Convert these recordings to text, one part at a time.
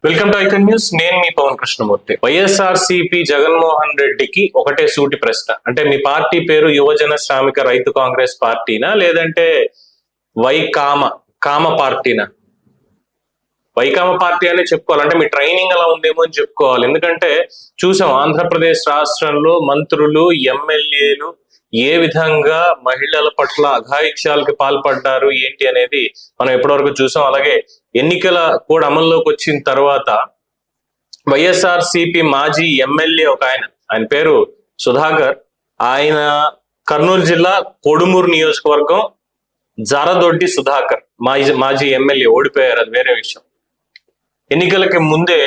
Welcome to icon news. నేను మీ పవన్ కృష్ణమూర్తి. వైఎస్ఆర్సీపీ జగన్మోహన్ రెడ్డికి ఒకటే సూటి ప్రశ్న. అంటే మీ పార్టీ పేరు యువజన శ్రామిక రైతు కాంగ్రెస్ పార్టీనా, లేదంటే కామ పార్టీనా? వైకామ పార్టీ అనే చెప్పుకోవాలి. అంటే మీ ట్రైనింగ్ అలా ఉందేమో అని చెప్పుకోవాలి. ఎందుకంటే చూసాం ఆంధ్రప్రదేశ్ రాష్ట్రంలో మంత్రులు, ఎమ్మెల్యేలు ఏ విధంగా మహిళల పట్ల అఘాయిత్యాలకు పాల్పడ్డారు ఏంటి అనేది మనం ఎప్పటివరకు చూసాం. అలాగే ఎన్నికల కోడ్ అమల్లోకి వచ్చిన తర్వాత వైఎస్ఆర్సీపీ మాజీ ఎమ్మెల్యే ఒక ఆయన పేరు సుధాకర్, ఆయన కర్నూలు జిల్లా కొడుమూరు నియోజకవర్గం జారదొడ్డి సుధాకర్ మాజీ ఎమ్మెల్యే ఓడిపోయారు. అది వేరే విషయం. ఎన్నికలకి ముందే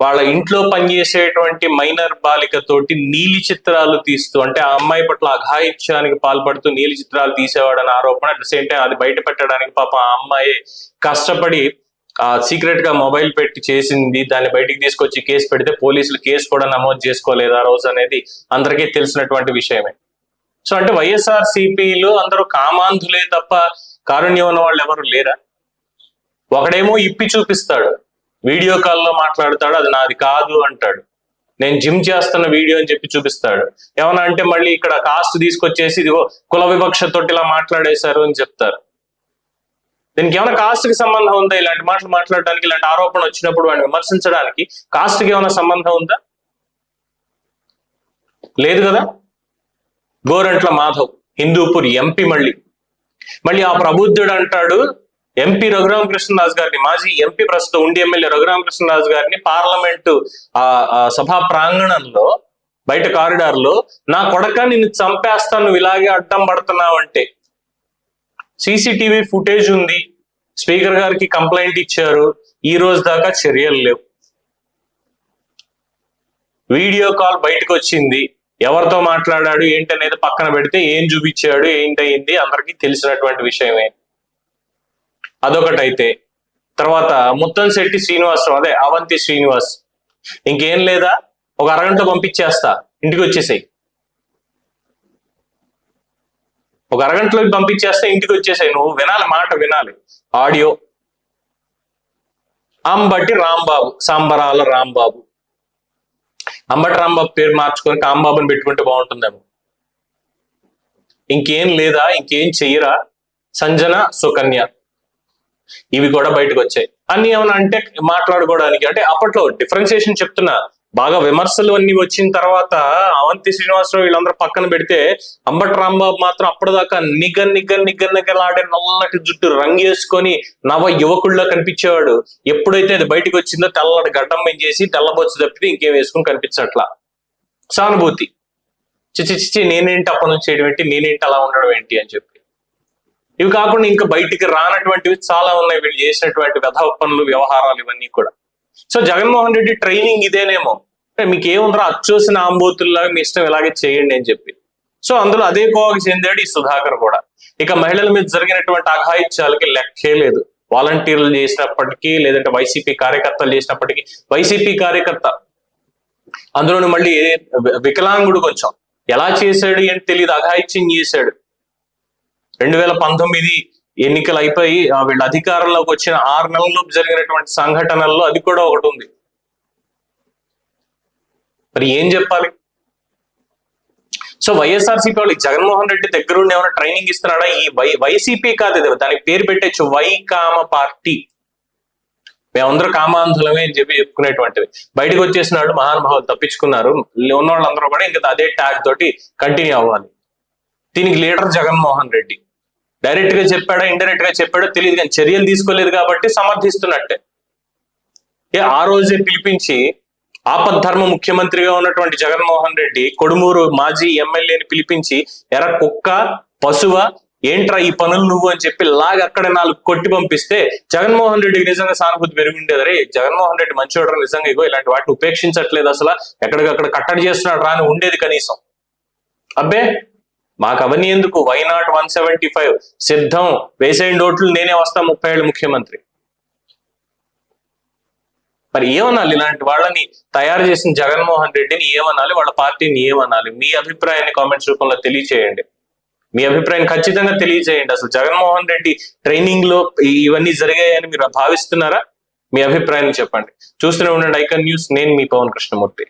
వాళ్ళ ఇంట్లో పనిచేసేటువంటి మైనర్ బాలిక తోటి నీలి చిత్రాలు తీస్తూ, అంటే ఆ అమ్మాయి పట్ల అఘాయిత్యానికి పాల్పడుతూ నీలి చిత్రాలు తీసేవాడని ఆరోపణ. అట్ ద సేమ్ టైం అది బయట పెట్టడానికి పాపం ఆ అమ్మాయి కష్టపడి సీక్రెట్ గా మొబైల్ పెట్టి చేసింది. దాన్ని బయటికి తీసుకొచ్చి కేసు పెడితే పోలీసులు కేసు కూడా నమోదు చేసుకోలేదు ఆ రోజు అనేది అందరికీ తెలిసినటువంటి విషయమే. సో అంటే వైఎస్ఆర్ సిపిలు అందరూ కామాంధులే తప్ప కారుణ్యం ఉన్న వాళ్ళు ఎవరు లేరా? ఒకడేమో ఇప్పి చూపిస్తాడు, వీడియో కాల్లో మాట్లాడతాడు, అది నాది కాదు అంటాడు. నేను జిమ్ చేస్తున్న వీడియో అని చెప్పి చూపిస్తాడు. ఏమన్నా అంటే మళ్ళీ ఇక్కడ కాస్ట్ తీసుకొచ్చేసి ఇదిగో కుల వివక్షతో ఇలా మాట్లాడేశారు అని చెప్తారు. దీనికి ఏమైనా కాస్ట్ కి సంబంధం ఉందా? ఇలాంటి మాటలు మాట్లాడడానికి, ఇలాంటి ఆరోపణ వచ్చినప్పుడు వాడిని విమర్శించడానికి కాస్ట్ కి ఏమైనా సంబంధం ఉందా? లేదు కదా. గోరంట్ల మాధవ్ హిందూపూర్ ఎంపీ మళ్ళీ ఆ ప్రబుద్ధుడు అంటాడు ఎంపీ రఘురామకృష్ణరాజు గారిని, మాజీ ఎంపీ ప్రస్తుతం ఉండి ఎమ్మెల్యే రఘురామకృష్ణరాజు గారిని పార్లమెంటు సభా ప్రాంగణంలో బయట కారిడార్ లో, నా కొడక నిన్ను చంపేస్తాను నువ్వు ఇలాగే అడ్డం పడుతున్నావు అంటే. సీసీటీవీ ఫుటేజ్ ఉంది, స్పీకర్ గారికి కంప్లైంట్ ఇచ్చారు, ఈ రోజు దాకా చర్యలు లేవు. వీడియో కాల్ బయటకు వచ్చింది, ఎవరితో మాట్లాడాడు ఏంటనేది పక్కన పెడితే ఏం చూపించాడు ఏంటయింది అందరికీ తెలిసినటువంటి విషయమే. అదొకటైతే తర్వాత ముత్తంశెట్టి శ్రీనివాసరావు, అదే అవంతి శ్రీనివాస్, ఇంకేం లేదా ఒక అరగంటలో పంపించేస్తా ఇంటికి వచ్చేసాయి, ఒక అరగంటలో పంపించేస్తే ఇంటికి వచ్చేసాయి, నువ్వు వినాలి, మాట వినాలి. ఆడియో. అంబటి రాంబాబు, సంబరాల రాంబాబు, అంబటి రాంబాబు పేరు మార్చుకొని కాంబాబుని పెట్టుకుంటే బాగుంటుందేమో. ఇంకేం లేదా, ఇంకేం చెయ్యరా, సంజన సుకన్య, ఇవి కూడా బయటకు వచ్చాయి. అన్ని ఏమన్నా అంటే మాట్లాడుకోవడానికి, అంటే అప్పట్లో డిఫరెన్సియేషన్ చెప్తున్నా. బాగా విమర్శలు అన్ని వచ్చిన తర్వాత అవంతి శ్రీనివాసరావు వీళ్ళందరూ పక్కన పెడితే, అంబటి రాంబాబు మాత్రం అప్పటిదాకా నిగ్గలాడే నల్లటి జుట్టు రంగేసుకొని నవ యువకుల్లో కనిపించేవాడు. ఎప్పుడైతే అది బయటకు వచ్చిందో తెల్లటి గడ్డం చేసి తెల్లబొచ్చు తప్పితే ఇంకేం వేసుకుని కనిపించట్లా. సానుభూతి, చిచ్చి నేనేంటి అప్పటి నుంచి చేయడం ఏంటి, నేనేంటి అలా ఉండడం ఏంటి అని చెప్పి. ఇవి కాకుండా ఇంకా బయటికి రానటువంటివి చాలా ఉన్నాయి వీళ్ళు చేసినటువంటి వెధవ పనులు, వ్యవహారాలు, ఇవన్నీ కూడా. సో జగన్మోహన్ రెడ్డి ట్రైనింగ్ ఇదేనేమో, అంటే మీకు ఏముందరో అచ్చూసిన ఆంబోతుల్లాగా మీ ఇష్టం ఇలాగే చేయండి అని చెప్పి. సో అందులో అదే కోవకు చెందాడు ఈ సుధాకర్ కూడా. ఇక మహిళల మీద జరిగినటువంటి అఘాయిత్యాలకి లెక్కే లేదు. వాలంటీర్లు చేసినప్పటికీ, లేదంటే వైసీపీ కార్యకర్తలు చేసినప్పటికీ, వైసీపీ కార్యకర్త అందులోని మళ్ళీ వికలాంగుడు కొంచెం ఎలా చేశాడు ఏంటి తెలియదు, అఘాయిత్యం చేశాడు. 2019 ఎన్నికలు అయిపోయి వీళ్ళ అధికారంలోకి వచ్చిన 6 నెలల్లోపు జరిగినటువంటి సంఘటనల్లో అది కూడా ఒకటి ఉంది. మరి ఏం చెప్పాలి? సో వైఎస్ఆర్సీపీ వాళ్ళకి జగన్మోహన్ రెడ్డి దగ్గరుండి ఏమైనా ట్రైనింగ్ ఇస్తున్నాడా? ఈ వైసీపీ కాదు, దానికి పేరు పెట్టచ్చు వైకామ పార్టీ. మేమందరూ కామాంధులమే అని చెప్పి చెప్పుకునేటువంటిది. బయటకు వచ్చేసినాడు, మహానుభావులు తప్పించుకున్నారు, ఉన్న వాళ్ళందరూ కూడా ఇంకా అదే ట్యాగ్ తోటి కంటిన్యూ అవ్వాలి. దీనికి లీడర్ జగన్మోహన్ రెడ్డి. డైరెక్ట్ గా చెప్పాడా ఇండైరెక్ట్ గా చెప్పాడో తెలియదు, కానీ చర్యలు తీసుకోలేదు కాబట్టి సమర్థిస్తున్నట్టే. ఆ రోజే పిలిపించి ఆపద్ధర్మ ముఖ్యమంత్రిగా ఉన్నటువంటి జగన్మోహన్ రెడ్డి కొడుమూరు మాజీ ఎమ్మెల్యేని పిలిపించి, ఎర్ర కుక్క పశువ ఏంట్రా ఈ పనులు నువ్వు అని చెప్పి లాగా అక్కడ 4 కొట్టి పంపిస్తే జగన్మోహన్ రెడ్డికి నిజంగా సానుభూతి పెరుగుండేది. రే జగన్మోహన్ రెడ్డి మంచివాడు నిజంగా, ఇగో ఇలాంటి వాటిని ఉపేక్షించట్లేదు, అసలు ఎక్కడికక్కడ కట్టడి చేస్తున్నాడు రా అని ఉండేది కనీసం. అబ్బే మాకు అవన్నీ ఎందుకు, వైనాట్ 175 సిద్ధం, వేసేయండి ఓట్లు, నేనే వస్తా 30 ఏళ్ళు ముఖ్యమంత్రి. మరి ఏమనాలి? ఇలాంటి వాళ్ళని తయారు చేసిన జగన్మోహన్ రెడ్డిని ఏమనాలి, వాళ్ళ పార్టీని ఏమనాలి? మీ అభిప్రాయాన్ని కామెంట్స్ రూపంలో తెలియచేయండి. మీ అభిప్రాయం ఖచ్చితంగా తెలియజేయండి. అసలు జగన్మోహన్ రెడ్డి ట్రైనింగ్ లో ఇవన్నీ జరిగాయని మీరు భావిస్తున్నారా? మీ అభిప్రాయాన్ని చెప్పండి. చూస్తూనే ఉండండి ఐకాన్ న్యూస్. నేను మీ పవన్ కృష్ణమూర్తి.